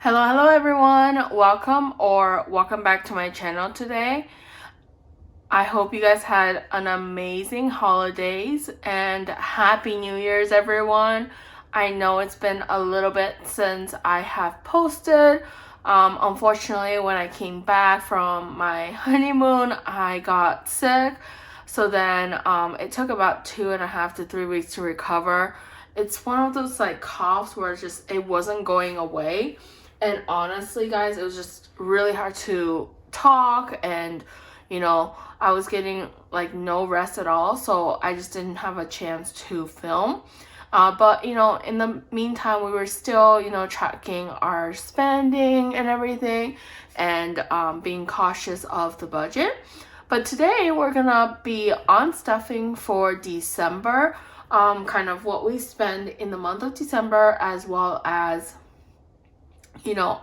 Hello everyone. Welcome back to my channel today. I hope you guys had an amazing holidays and happy New Year's everyone. I know it's been a little bit since I have posted. Unfortunately, when I came back from my honeymoon, I got sick. So then it took about 2.5 to 3 weeks to recover. It's one of those like coughs where it wasn't going away. And honestly, guys, it was just really hard to talk, and I was getting like no rest at all, so I just didn't have a chance to film. But in the meantime, we were still, tracking our spending and everything, and being cautious of the budget. But today we're gonna be on stuffing for December, kind of what we spend in the month of December, as well as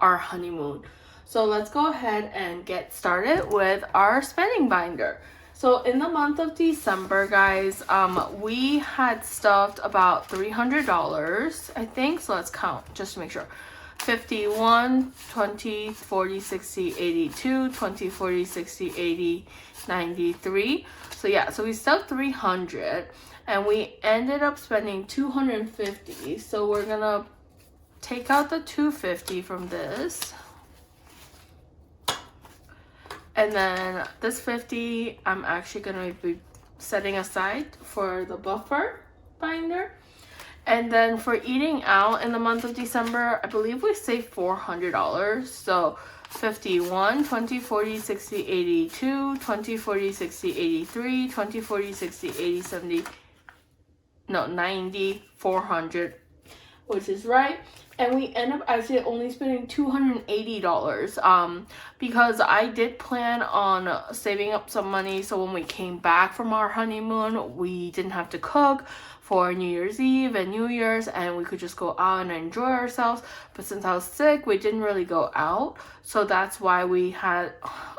our honeymoon. So let's go ahead and get started with our spending binder. So in the month of December, guys, we had stuffed about $300, I think. So let's count just to make sure. 51, 20, 40, 60, 82, 20, 40, 60, 80, 93. So yeah, so we stuffed 300 and we ended up spending 250. So we're gonna take out the 250 from this, and then this 50 I'm actually going to be setting aside for the buffer binder. And then for eating out in the month of December, I believe we saved $400. So 51, 20, 40, 60, 82, 20, 40, 60, 83, 20, 40, 60, 80, 70, no, 90, 400, which is right. And we end up actually only spending $280 because I did plan on saving up some money so when we came back from our honeymoon, we didn't have to cook for New Year's Eve and New Year's, and we could just go out and enjoy ourselves. But since I was sick, we didn't really go out, so that's why we had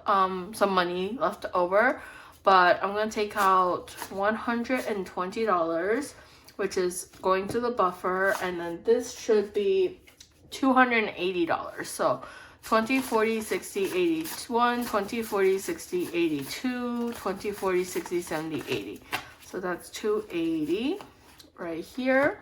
some money left over. But I'm gonna take out $120, which is going to the buffer, and then this should be $280. So 20, 40, 60, 81, 20, 40, 60, 82, 20, 40, 60, 70, 80. So that's 280 right here.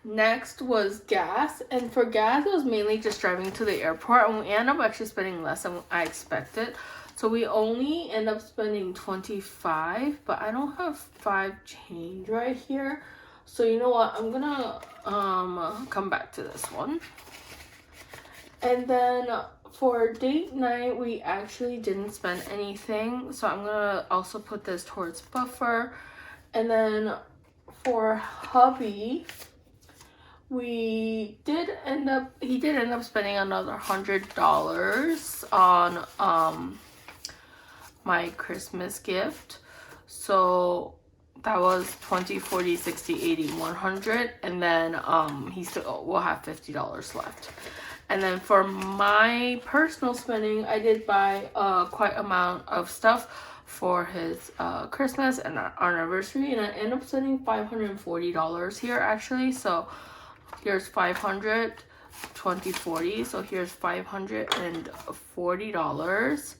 Next was gas, and for gas it was mainly just driving to the airport, and we ended up actually spending less than I expected. So we only end up spending 25, but I don't have 5 change right here. So you know what? I'm gonna come back to this one. And then for date night, we actually didn't spend anything. So I'm gonna also put this towards buffer. And then for hubby, he did end up spending another $100 on my Christmas gift. So that was 20, 40, 60, 80, 100, and then he still will have $50 left. And then for my personal spending, I did buy quite amount of stuff for his Christmas and our anniversary, and I ended up spending $540 here actually. So here's 500, 20, 40, so here's $540.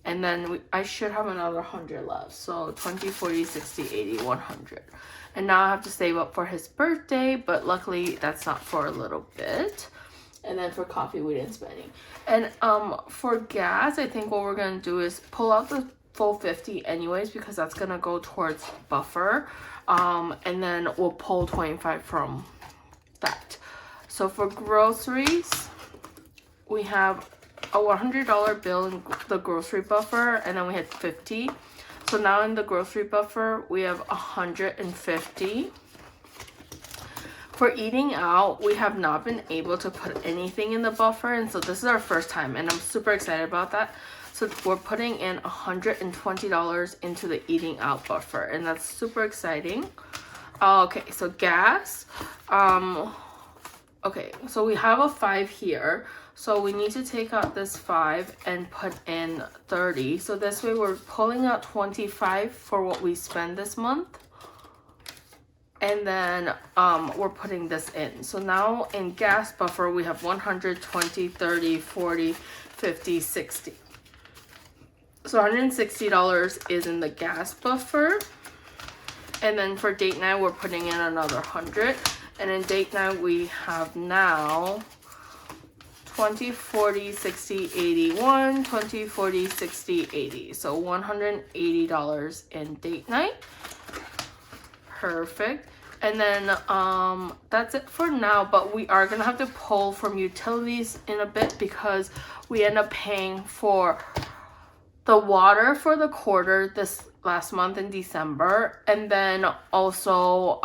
And then I should have another 100 left. So 20, 40, 60, 80, 100. And now I have to save up for his birthday, but luckily that's not for a little bit. And then for coffee, we didn't spend any. And for gas, I think what we're going to do is pull out the full 50 anyways, because that's going to go towards buffer. And then we'll pull 25 from that. So for groceries, we have a $100 bill in the grocery buffer, and then we had 50. So now in the grocery buffer we have 150. For eating out, we have not been able to put anything in the buffer, and so this is our first time, and I'm super excited about that. So we're putting in $120 into the eating out buffer, and that's super exciting. Okay, so gas. Okay, so we have a 5 here. So we need to take out this 5 and put in 30. So this way we're pulling out 25 for what we spend this month. And then we're putting this in. So now in gas buffer, we have 100, 20, 30, 40, 50, 60. So $160 is in the gas buffer. And then for date night, we're putting in another 100. And in date night, we have now 20, 40, 60, 81, 20, 40, 60, 80. So $180 in date night. Perfect. And then that's it for now, but we are gonna have to pull from utilities in a bit because we end up paying for the water for the quarter this last month in December, and then also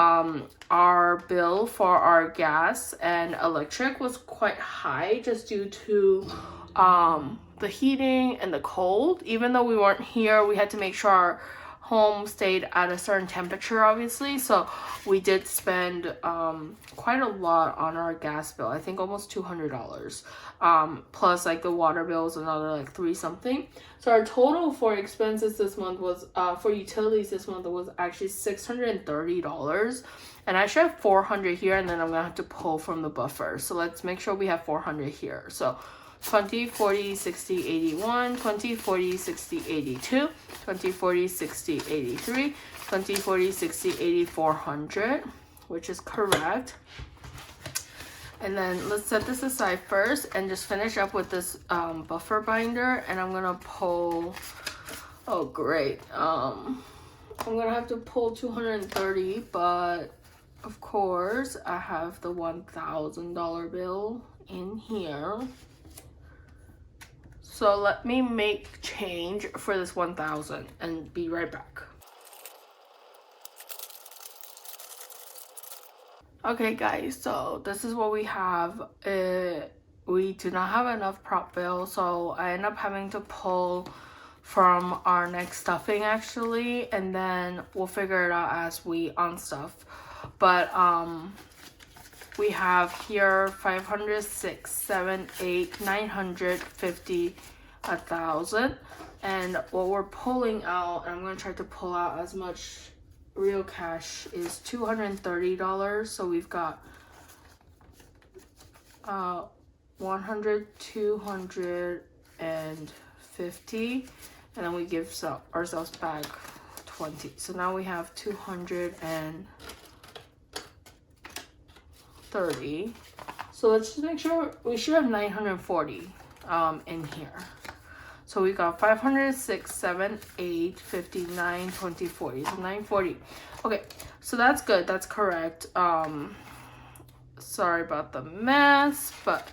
our bill for our gas and electric was quite high just due to the heating and the cold. Even though we weren't here, we had to make sure our home stayed at a certain temperature, obviously, so we did spend quite a lot on our gas bill. I think almost $200, plus like the water bill was another like 3 something. So our total for expenses this month was for utilities this month was actually $630, and I should have 400 here, and then I'm gonna have to pull from the buffer. So let's make sure we have 400 here. So 20, 40, 60, 81, 20, 40, 60, 82, 20, 40, 60, 83, 20, 40, 60, 80, 400, which is correct. And then let's set this aside first and just finish up with this buffer binder. And I'm gonna pull, oh great, I'm gonna have to pull 230, but of course I have the $1,000 bill in here. So let me make change for this 1,000 and be right back. Okay guys, so this is what we have. We do not have enough prop bill, so I end up having to pull from our next stuffing actually, and then we'll figure it out as we unstuff. But we have here 500, 6, 7, 8, 950, 1,000, and what we're pulling out, and I'm going to try to pull out as much real cash, is $230. So we've got 100, 250, and then we give ourselves back 20. So now we have 230. So let's just make sure we should have 940 in here. So we got 500, 6, 7, 8, 59, 20, 40. So 940. Okay, so that's good. That's correct. Sorry about the mess, but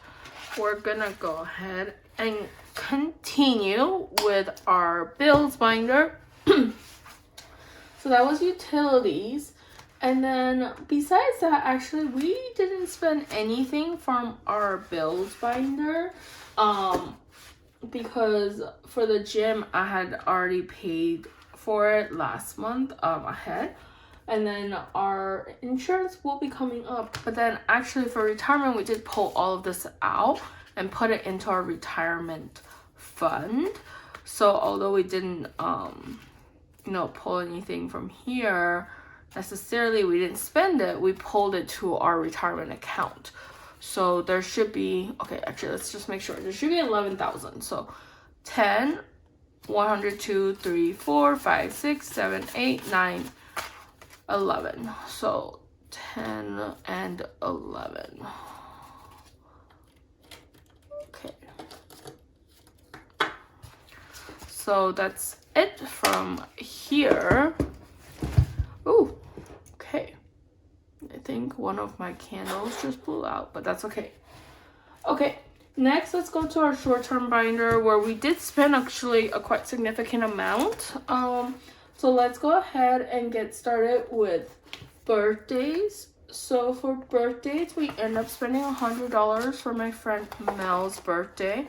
we're gonna go ahead and continue with our bills binder. So that was utilities. And then besides that, actually, we didn't spend anything from our bills binder. Because for the gym, I had already paid for it last month ahead. And then our insurance will be coming up. But then actually for retirement, we did pull all of this out and put it into our retirement fund. So although we didn't, pull anything from here necessarily, we didn't spend it, we pulled it to our retirement account. So there should be, okay, actually, let's just make sure. There should be 11,000. So 10, 100, 2, 3, 4, 5, 6, 7, 8, 9, 11. So 10 and 11. Okay. So that's it from here. Ooh, okay. I think one of my candles just blew out, but that's okay. Okay, next let's go to our short-term binder where we did spend actually a quite significant amount. So let's go ahead and get started with birthdays. So for birthdays, we end up spending $100 for my friend Mel's birthday.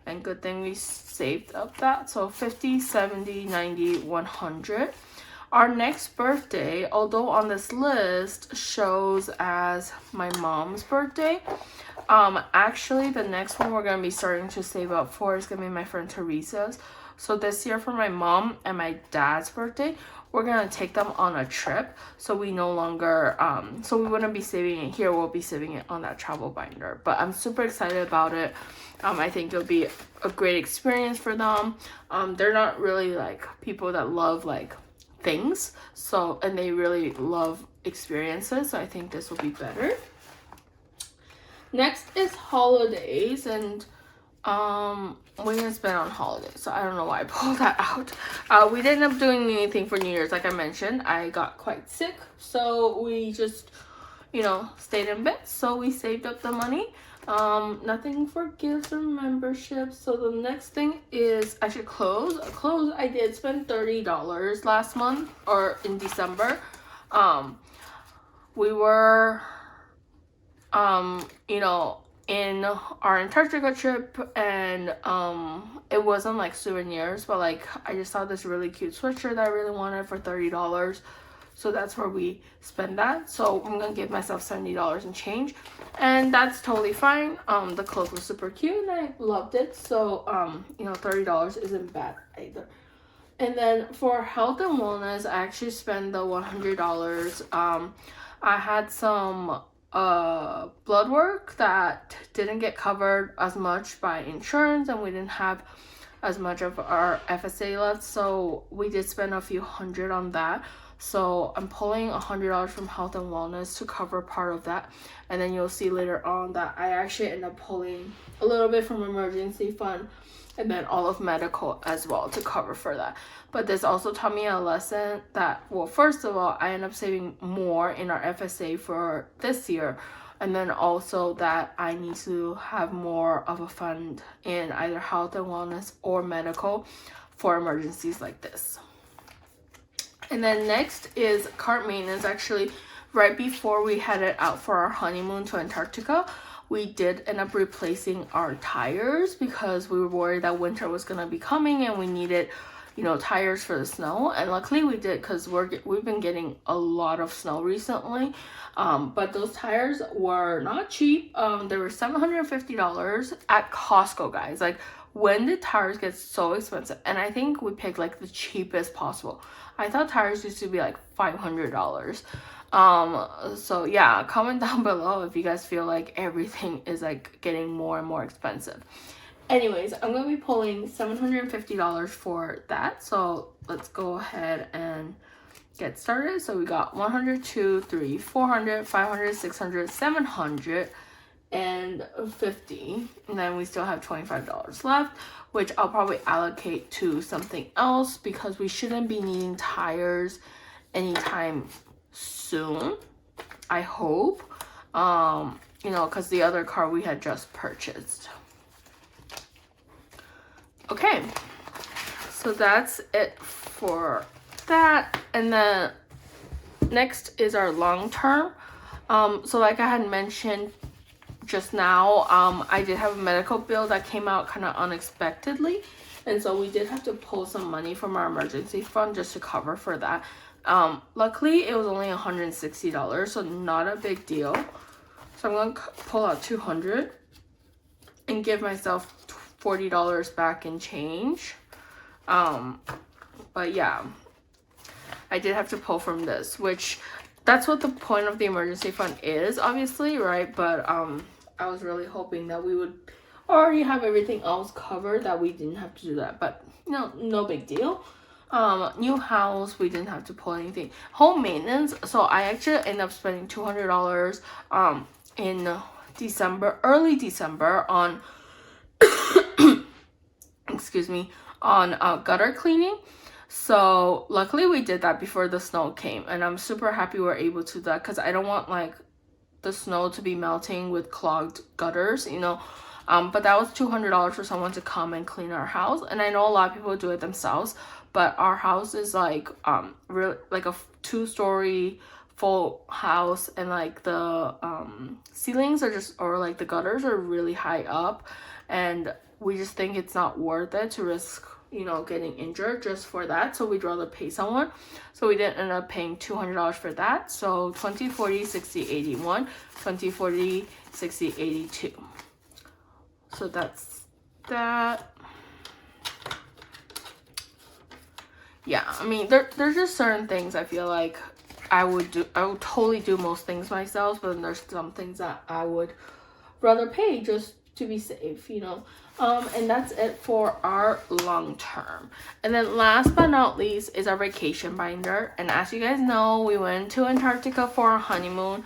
And good thing we saved up that. So 50, 70, 90, 100. Our next birthday, although on this list shows as my mom's birthday, actually the next one we're going to be starting to save up for is going to be my friend Teresa's. So this year for my mom and my dad's birthday, we're gonna take them on a trip. So we no longer, so we wouldn't be saving it here. We'll be saving it on that travel binder. But I'm super excited about it. I think it'll be a great experience for them. They're not really like people that love like things. So, and they really love experiences. So I think this will be better. Next is holidays, and we're gonna spend on holidays, so I don't know why I pulled that out. We didn't end up doing anything for New Year's. Like I mentioned, I got quite sick, so we just, you know, stayed in bed. So we saved up the money. Nothing for gifts or memberships. So the next thing is actually clothes. Clothes, I did spend $30 last month, or in December. We were you know, in our Antarctica trip, and it wasn't like souvenirs, but like I just saw this really cute sweatshirt that I really wanted for $30, so that's where we spend that. So I'm gonna give myself $70 and change, and that's totally fine. The clothes were super cute and I loved it, so you know, $30 isn't bad either. And then for health and wellness, I actually spent the $100. I had some blood work that didn't get covered as much by insurance, and we didn't have as much of our FSA left, so we did spend a few hundred on that. So I'm pulling $100 from health and wellness to cover part of that, and then you'll see later on that I actually end up pulling a little bit from emergency fund, and then all of medical as well to cover for that. But this also taught me a lesson that, well, first of all, I end up saving more in our FSA for this year, and then also that I need to have more of a fund in either health and wellness or medical for emergencies like this. And then next is cart maintenance. Actually, right before we headed out for our honeymoon to Antarctica, we did end up replacing our tires because we were worried that winter was going to be coming and we needed, you know, tires for the snow. And luckily we did, because we've been getting a lot of snow recently. But those tires were not cheap. They were $750 at Costco, guys. Like, when did tires get so expensive? And I think we picked like the cheapest possible. I thought tires used to be like $500. So yeah, comment down below if you guys feel like everything is like getting more and more expensive. Anyways, I'm gonna be pulling $750 for that, so let's go ahead and get started. So we got 100, 2, 3, 400, 500, 600, 750, and then we still have $25 left, which I'll probably allocate to something else because we shouldn't be needing tires anytime soon, I hope. You know, because the other car we had just purchased. Okay, so that's it for that. And then next is our long term. So like I had mentioned just now, I did have a medical bill that came out kind of unexpectedly, and so we did have to pull some money from our emergency fund just to cover for that. Luckily it was only $160, so not a big deal. So I'm gonna pull out $200 and give myself $40 back in change. But yeah, I did have to pull from this, which that's what the point of the emergency fund is, obviously, right? But I was really hoping that we would already have everything else covered, that we didn't have to do that, but no big deal. New house, we didn't have to pull anything. Home maintenance, so I actually ended up spending $200 in December, early December, on excuse me, on gutter cleaning. So luckily we did that before the snow came, and I'm super happy we're able to do that, because I don't want like the snow to be melting with clogged gutters, you know. But that was $200 for someone to come and clean our house, and I know a lot of people do it themselves, but our house is like really like a 2-story full house, and like the ceilings are just, or like the gutters are really high up, and we just think it's not worth it to risk, you know, getting injured just for that. So we'd rather pay someone. So we didn't end up paying $200 for that. So 20, 40, 60, 81, 20, 40, 60, 82. So that's that. yeah, I mean, there's just certain things I feel like I would totally do most things myself, but then there's some things that I would rather pay just to be safe, you know. And that's it for our long term. And then last but not least is our vacation binder. And as you guys know, we went to Antarctica for our honeymoon,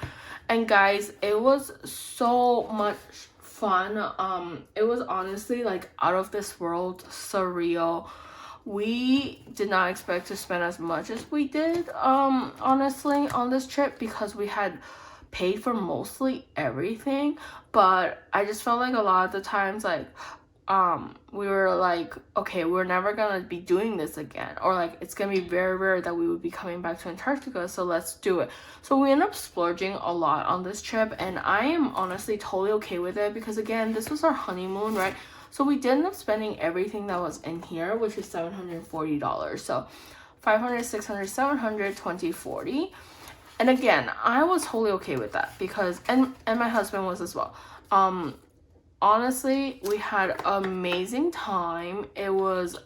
and guys, it was so much fun. It was honestly like out of this world surreal. We did not expect to spend as much as we did, honestly, on this trip, because we had paid for mostly everything. But I just felt like a lot of the times, like, we were like, okay, we're never gonna be doing this again, or like it's gonna be very rare that we would be coming back to Antarctica, so let's do it. So we ended up splurging a lot on this trip, and I am honestly totally okay with it, because again, this was our honeymoon, right? So we did end up spending everything that was in here, which is $740. So 500, 600, 700, 20, 40. And again, I was totally okay with that, because and my husband was as well. Honestly, we had amazing time. It was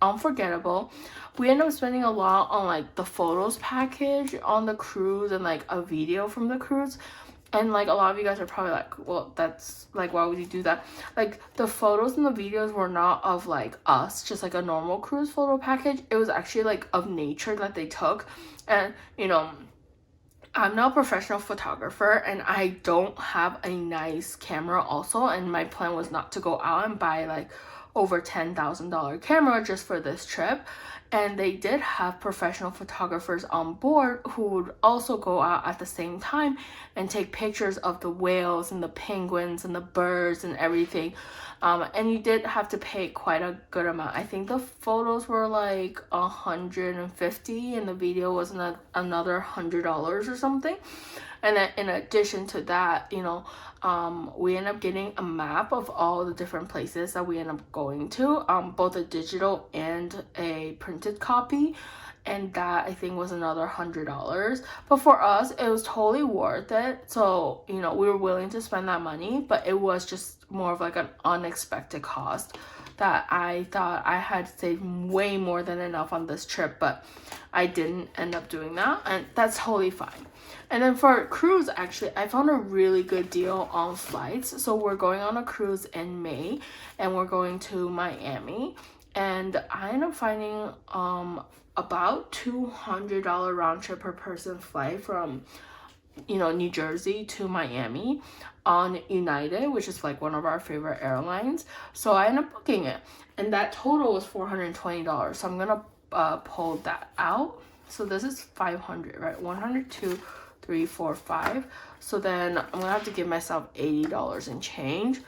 unforgettable. We ended up spending a lot on like the photos package on the cruise, and like a video from the cruise. And like a lot of you guys are probably like, well, that's like, why would you do that? Like the photos and the videos were not of like us, just like a normal cruise photo package. It was actually like of nature that they took. And you know, I'm not a professional photographer, and I don't have a nice camera also, and my plan was not to go out and buy like over $10,000 camera just for this trip. And they did have professional photographers on board who would also go out at the same time and take pictures of the whales and the penguins and the birds and everything. And you did have to pay quite a good amount. I think the photos were like $150, and the video was another $100 or something. And then in addition to that, you know, we end up getting a map of all the different places that we end up going to, both a digital and a printed copy. And that I think was another $100. But for us, it was totally worth it. So, you know, we were willing to spend that money, but it was just more of like an unexpected cost that I thought I had saved way more than enough on this trip, but I didn't end up doing that, and that's totally fine. And then for cruise, actually, I found a really good deal on flights. So we're going on a cruise in May, and we're going to Miami, and I ended up finding about $200 round trip per person flight from, you know, New Jersey to Miami on United, which is like one of our favorite airlines. So I ended up booking it, and that total was $420. So I'm gonna pull that out. So this is 500, right? 102, 3, 4, 5. So then I'm gonna have to give myself $80 and change.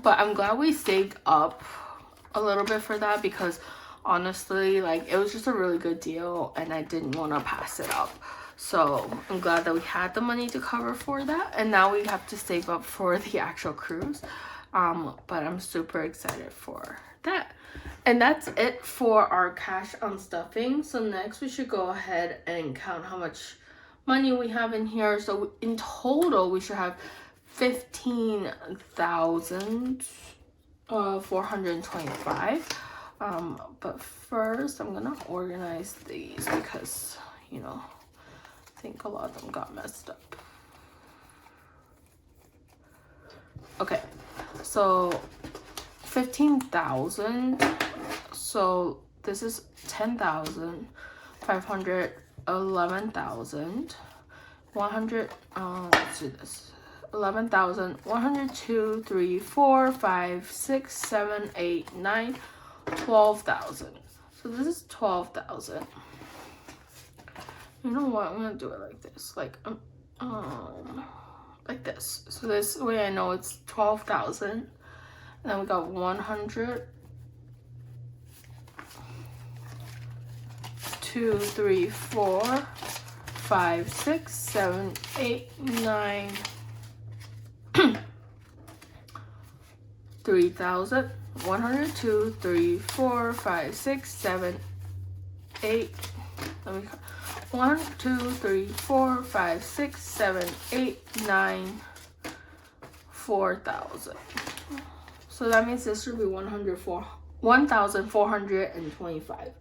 But I'm glad we saved up a little bit for that, because honestly, like, it was just a really good deal, and I didn't want to pass it up. So I'm glad that we had the money to cover for that, and now we have to save up for the actual cruise. But I'm super excited for that. And that's it for our cash on stuffing. So next we should go ahead and count how much money we have in here. So in total we should have $15,425. But first I'm gonna organize these, because, you know, I think a lot of them got messed up. Okay, so 15,000. So this is 10,000, 500, 11,000, 100. Let's do this. 11,000, 102, 3, 4, 5, 6, 7, 8, 9, 12,000. So this is 12,000. You know what? I'm gonna do it like this, like this. So this way I know it's 12,000. And then we got 100, 2, 3, 4, 5, 6, 7, 8, 9, 3,000, 102, 3, 4, 5, 6, 7, 8. Let me 1, 2, 3, 4, 5, 6, 7, 8, 9, 4,000. So that means this should be 1,425.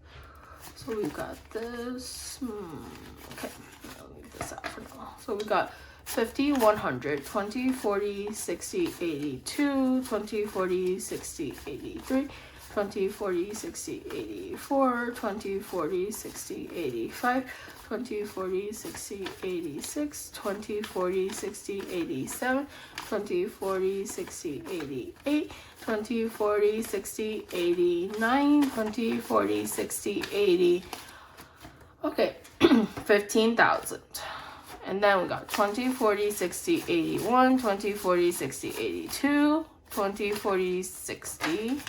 So we got this. Okay, I'll leave this out for now. So we got 50, 100, 20, 40, 60, 82, 20, 40, 60, 83, 20, 40, 60, 84, 20, 40, 60, 85, 20, 40, 60, 86, 20, 40, 60, 87, 20, 40, 60, 88, 20, 40, 60, 89, 20, 40, 60, 80. Okay, 15,000. And then we got 20, 40, 60, 81, 20, 40, 60, 82, 20, 40, 60,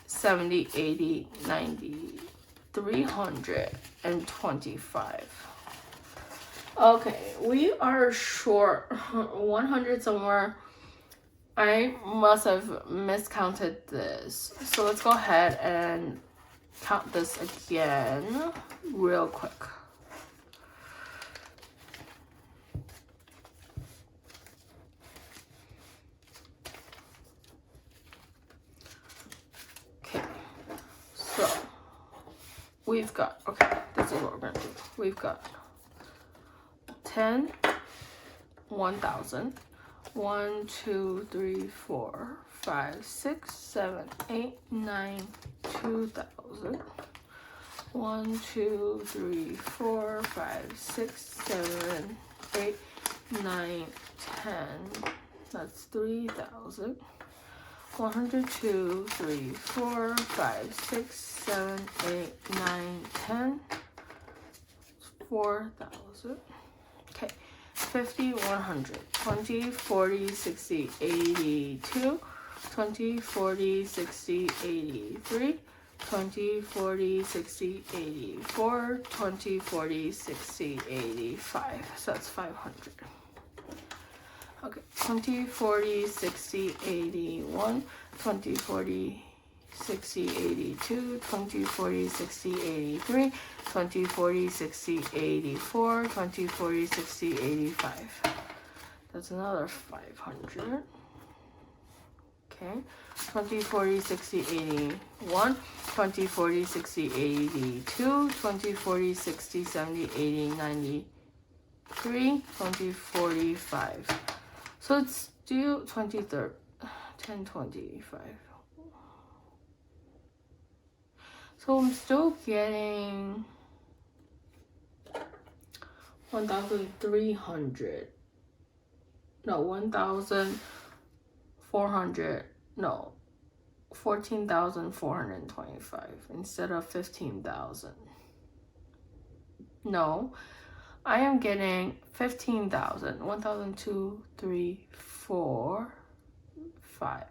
70, 80, 90, 325. Okay, we are short 100 somewhere. I must have miscounted this. So let's go ahead and count this again real quick. So we've got, okay, this is what we're going to do. We've got 10, 1,000, 1, 2, 3, 4, 5, 6, 7, 8, 9, 2,000. 1, 2, 3, 4, 5, 6, 7, 8, 9, 10. That's 3,000. 102, 3, 4, 5, 6, 7, 8, 9, 10. 4,000. Okay. 50, 100, 20, 40, 60, 82, 20, 40, 60, 83, 20, 40, 60, 84, 20, 40, 60, 85. So that's 500. Okay, 20, 40, 60, 81, 20, 40, 60, 82, 20, 40, 60, 83, 20, 40, 60, 84, 20, 40, 60, 85. That's another 500. Okay, 20, 40, 60, 81, 20, 40, 60, 82, 20, 40, 60, 70, 80, 93, 20, 45. So it's still 23rd, 10, 25. So I'm still getting 1,300. No, 1,400. No, 14,425 instead of 15,000. No, I am getting 15,000. 1,000, 2, 3, 4, 5.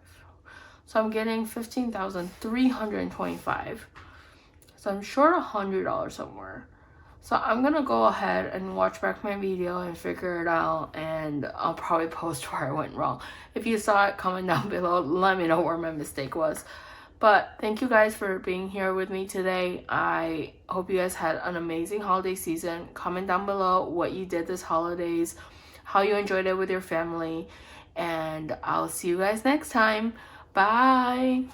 So I'm getting 15,325. So I'm short $100 somewhere. So I'm gonna go ahead and watch back my video and figure it out, and I'll probably post where I went wrong. If you saw it, comment down below, let me know where my mistake was. But thank you guys for being here with me today. I hope you guys had an amazing holiday season. Comment down below what you did this holidays, how you enjoyed it with your family, and I'll see you guys next time. Bye.